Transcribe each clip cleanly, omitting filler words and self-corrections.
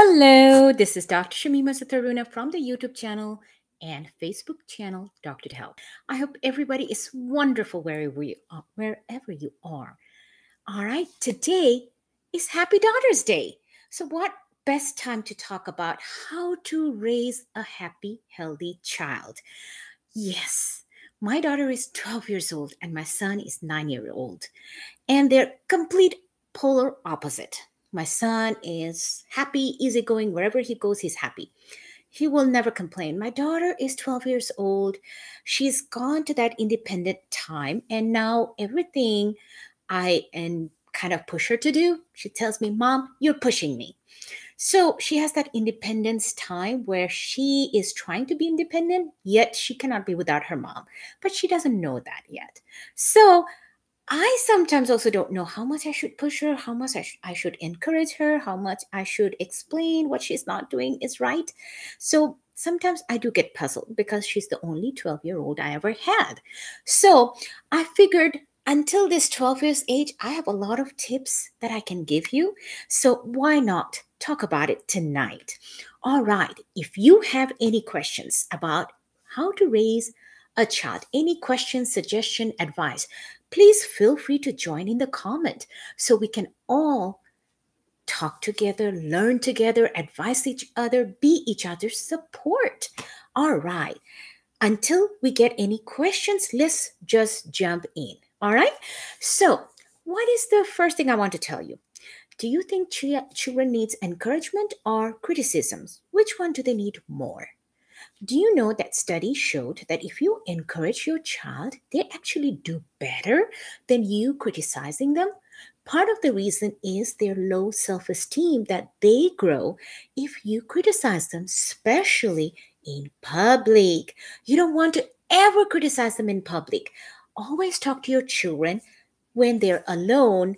Hello, this is Dr. Shamima Sataruna from the YouTube channel and Facebook channel, Doctor to Help. I hope everybody is wonderful wherever you are. All right, today is Happy Daughter's Day. So, what best time to talk about how to raise a happy, healthy child? Yes, my daughter is 12 years old and my son is 9 years old, and they're complete polar opposite. My son is happy, easygoing. Wherever he goes, he's happy. He will never complain. My daughter is 12 years old. She's gone to that independent time, and now everything I and kind of push her to do, she tells me, Mom, you're pushing me. So she has that independence time where she is trying to be independent, yet she cannot be without her mom. But she doesn't know that yet. So I sometimes also don't know how much I should push her, how much I should encourage her, how much I should explain what she's not doing is right. So sometimes I do get puzzled because she's the only 12-year-old I ever had. So I figured until this 12 years age, I have a lot of tips that I can give you. So why not talk about it tonight? All right. If you have any questions about how to raise a child, any questions, suggestion, advice, please feel free to join in the comment so we can all talk together, learn together, advise each other, be each other's support. All right. Until we get any questions, let's just jump in. All right. So, what is the first thing I want to tell you? Do you think children needs encouragement or criticisms? Which one do they need more? Do you know that studies showed that if you encourage your child, they actually do better than you criticizing them? Part of the reason is their low self esteem that they grow if you criticize them, especially in public. You don't want to ever criticize them in public. Always talk to your children when they're alone,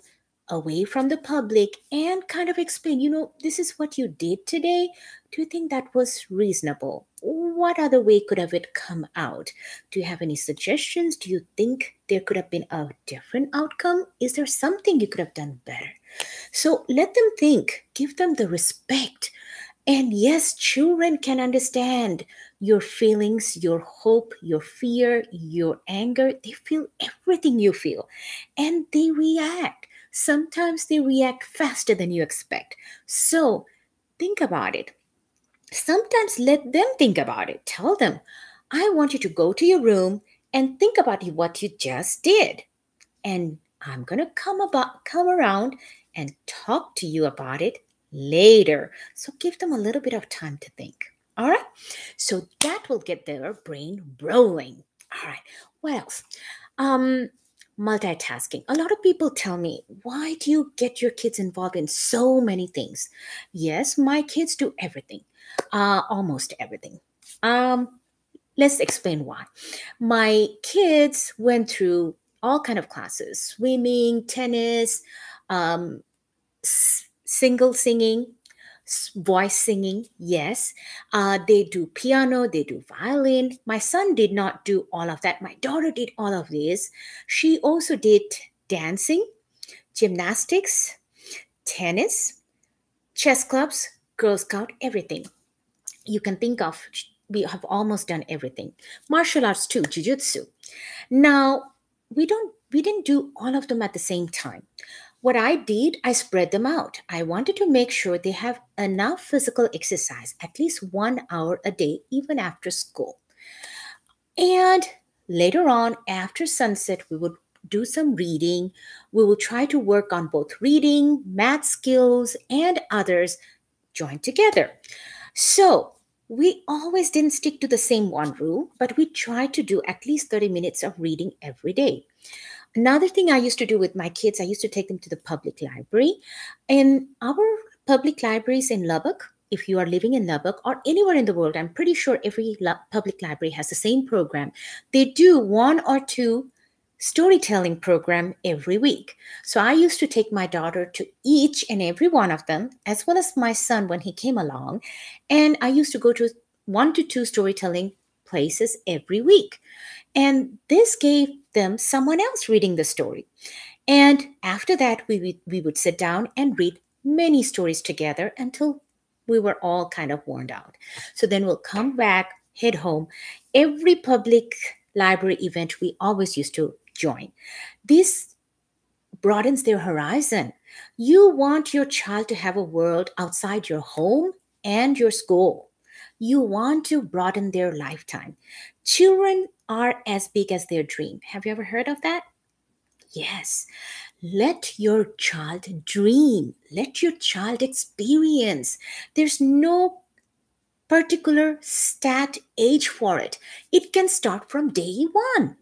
away from the public, and kind of explain, this is what you did today. Do you think that was reasonable? What other way could have it come out? Do you have any suggestions? Do you think there could have been a different outcome? Is there something you could have done better? So let them think, give them the respect. And yes, children can understand your feelings, your hope, your fear, your anger. They feel everything you feel and they react. Sometimes they react faster than you expect. So think about it. Sometimes let them think about it. Tell them, I want you to go to your room and think about what you just did. And I'm going to come around and talk to you about it later. So give them a little bit of time to think. All right. So that will get their brain rolling. All right. What else? Multitasking. A lot of people tell me, why do you get your kids involved in so many things? Yes, my kids do everything, almost everything. Let's explain why. My kids went through all kind of classes: swimming, tennis, um, single singing, voice singing. Yes, they do piano, they do violin. My son did not do all of that. My daughter did all of this. She also did dancing, gymnastics, tennis, chess clubs, Girl Scout, everything you can think of. We have almost done everything. Martial arts too, jiu-jitsu. Now, we didn't do all of them at the same time. What I did, I spread them out. I wanted to make sure they have enough physical exercise, at least 1 hour a day, even after school. And later on, after sunset, we would do some reading. We will try to work on both reading, math skills, and others joined together. So we always didn't stick to the same one rule, but we tried to do at least 30 minutes of reading every day. Another thing I used to do with my kids, I used to take them to the public library. In our public libraries in Lubbock, if you are living in Lubbock or anywhere in the world, I'm pretty sure every public library has the same program. They do 1 or 2 storytelling program every week. So I used to take my daughter to each and every one of them, as well as my son when he came along. And I used to go to 1 to 2 storytelling places every week. And this gave them someone else reading the story. And after that, we would sit down and read many stories together until We were all kind of worn out. So then we'll come back, head home. Every public library event we always used to join. This broadens their horizon. You want your child to have a world outside your home and your school. You want to broaden their lifetime. Children are as big as their dream. Have you ever heard of that? Yes. Let your child dream. Let your child experience. There's no particular stat age for it. It can start from day one.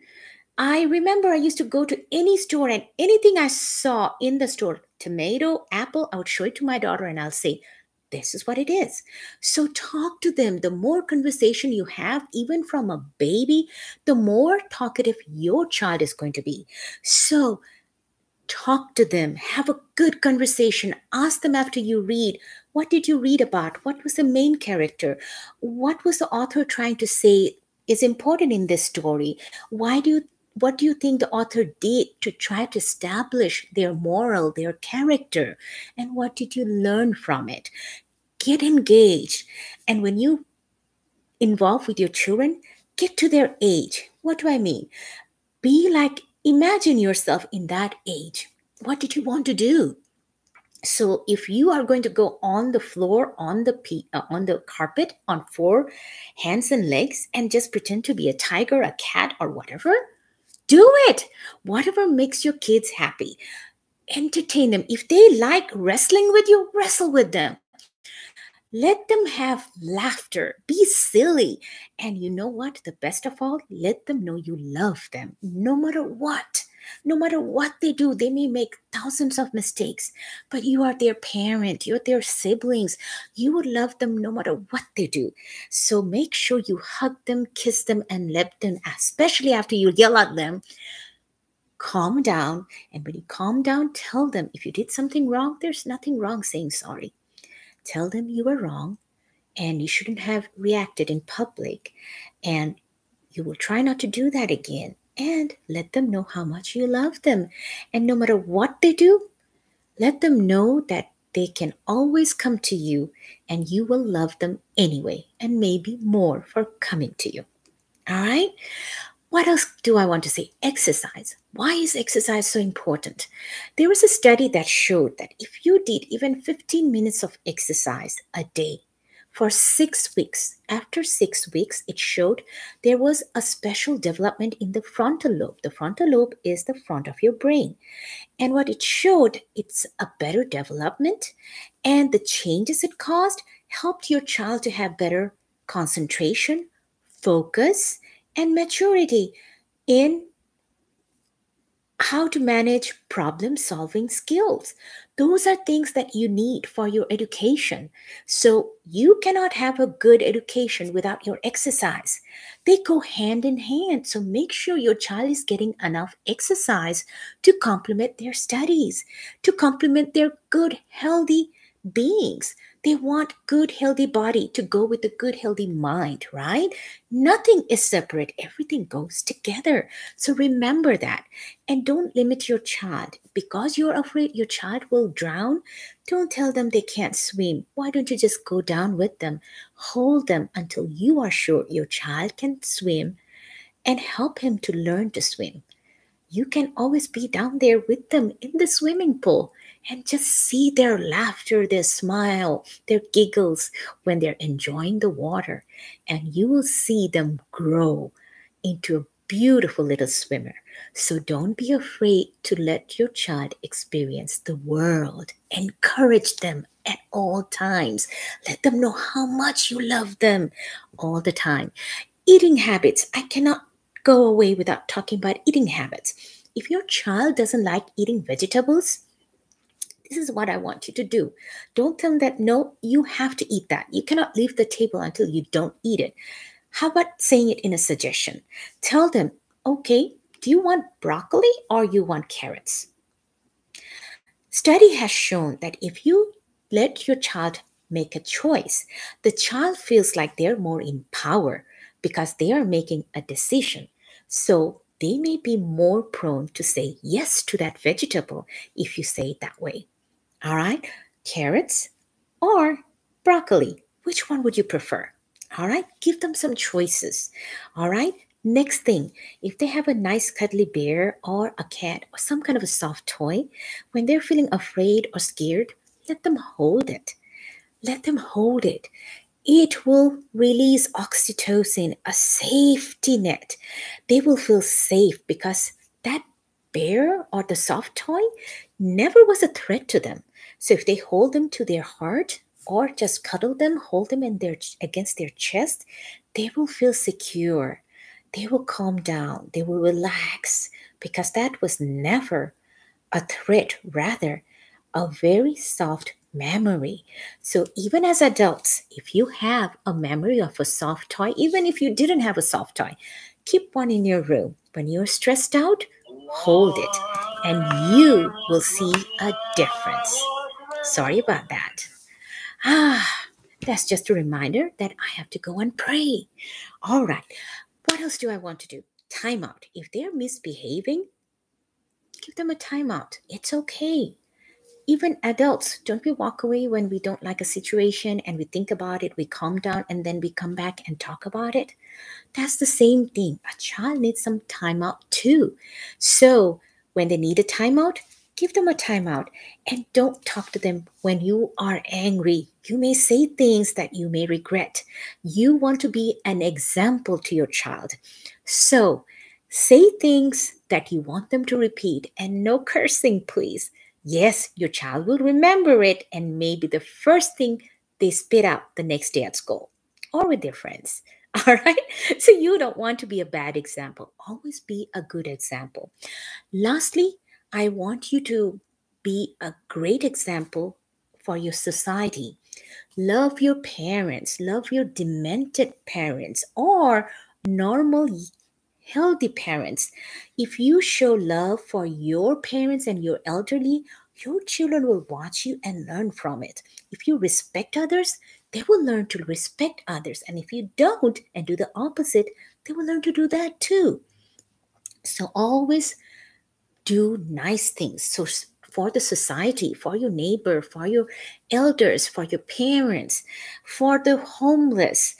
I remember I used to go to any store and anything I saw in the store, tomato, apple, I would show it to my daughter and I'll say, this is what it is. So talk to them. The more conversation you have, even from a baby, the more talkative your child is going to be. So talk to them, have a good conversation, ask them after you read, what did you read about? What was the main character? What was the author trying to say is important in this story? What do you think the author did to try to establish their moral, their character? And what did you learn from it? Get engaged. And when you involve with your children, get to their age. What do I mean? Be like, imagine yourself in that age. What did you want to do? So if you are going to go on the floor, on the carpet, on four hands and legs, and just pretend to be a tiger, a cat, or whatever, do it. Whatever makes your kids happy. Entertain them. If they like wrestling with you, wrestle with them. Let them have laughter. Be silly. And you know what? The best of all, let them know you love them no matter what. No matter what they do, they may make thousands of mistakes, but you are their parent, you're their siblings. You would love them no matter what they do. So make sure you hug them, kiss them, and let them, especially after you yell at them, calm down. And when you calm down, tell them if you did something wrong, there's nothing wrong saying sorry. Tell them you were wrong and you shouldn't have reacted in public. And you will try not to do that again. And let them know how much you love them. And no matter what they do, let them know that they can always come to you and you will love them anyway, and maybe more for coming to you. All right? What else do I want to say? Exercise. Why is exercise so important? There was a study that showed that if you did even 15 minutes of exercise a day for 6 weeks, after 6 weeks, it showed there was a special development in the frontal lobe. The frontal lobe is the front of your brain. And what it showed, it's a better development, and the changes it caused helped your child to have better concentration, focus, and maturity in how to manage problem solving skills. Those are things that you need for your education. So you cannot have a good education without your exercise. They go hand in hand. So make sure your child is getting enough exercise to complement their studies, to complement their good, healthy beings. They want good, healthy body to go with a good, healthy mind, right? Nothing is separate. Everything goes together. So remember that. And don't limit your child. Because you're afraid your child will drown, don't tell them they can't swim. Why don't you just go down with them? Hold them until you are sure your child can swim and help him to learn to swim. You can always be down there with them in the swimming pool and just see their laughter, their smile, their giggles when they're enjoying the water. And you will see them grow into a beautiful little swimmer. So don't be afraid to let your child experience the world. Encourage them at all times. Let them know how much you love them all the time. Eating habits. I cannot go away without talking about eating habits. If your child doesn't like eating vegetables, this is what I want you to do. Don't tell them that, no, you have to eat that. You cannot leave the table until you don't eat it. How about saying it in a suggestion? Tell them, okay, do you want broccoli or you want carrots? Study has shown that if you let your child make a choice, the child feels like they're more in power because they are making a decision. So they may be more prone to say yes to that vegetable if you say it that way. All right, carrots or broccoli. Which one would you prefer? All right, give them some choices. All right, next thing, if they have a nice cuddly bear or a cat or some kind of a soft toy, when they're feeling afraid or scared, let them hold it. Let them hold it. It will release oxytocin, a safety net. They will feel safe because that bear or the soft toy never was a threat to them. So if they hold them to their heart or just cuddle them, hold them in their against their chest, they will feel secure. They will calm down. They will relax because that was never a threat, rather, a very soft memory. So, even as adults, if you have a memory of a soft toy, even if you didn't have a soft toy, keep one in your room. When you're stressed out, hold it, and you will see a difference. Sorry about that. Ah, that's just a reminder that I have to go and pray. All right. What else do I want to do? Timeout. If they're misbehaving, give them a timeout. It's okay. Even adults, don't we walk away when we don't like a situation and we think about it, we calm down, and then we come back and talk about it? That's the same thing. A child needs some timeout too. So when they need a timeout, give them a timeout and don't talk to them when you are angry. You may say things that you may regret. You want to be an example to your child. So say things that you want them to repeat and no cursing, please. Yes, your child will remember it and maybe the first thing they spit out the next day at school or with their friends. All right. So you don't want to be a bad example. Always be a good example. Lastly, I want you to be a great example for your society. Love your parents, love your demented parents or normal, healthy parents. If you show love for your parents and your elderly, your children will watch you and learn from it. If you respect others, they will learn to respect others. And if you don't and do the opposite, they will learn to do that too. So always do nice things. So for the society, for your neighbor, for your elders, for your parents, for the homeless,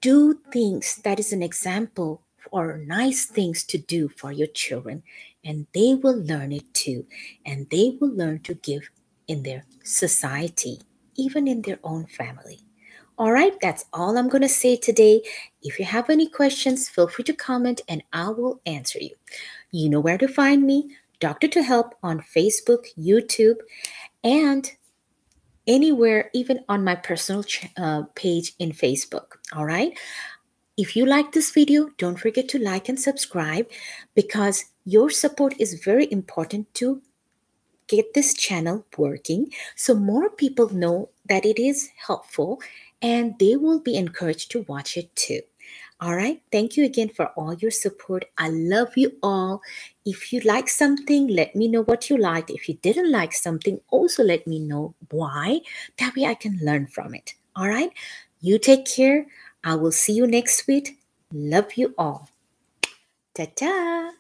do things that is an example or nice things to do for your children, and they will learn it too, and they will learn to give in their society, even in their own family. All right, that's all I'm going to say today. If you have any questions, feel free to comment and I will answer you. You know where to find me, Doctor to Help, on Facebook, YouTube, and anywhere, even on my personal page in Facebook. All right. If you like this video, don't forget to like and subscribe because your support is very important to get this channel working so more people know that it is helpful and they will be encouraged to watch it too. All right. Thank you again for all your support. I love you all. If you like something, let me know what you liked. If you didn't like something, also let me know why. That way I can learn from it. All right. You take care. I will see you next week. Love you all. Ta ta.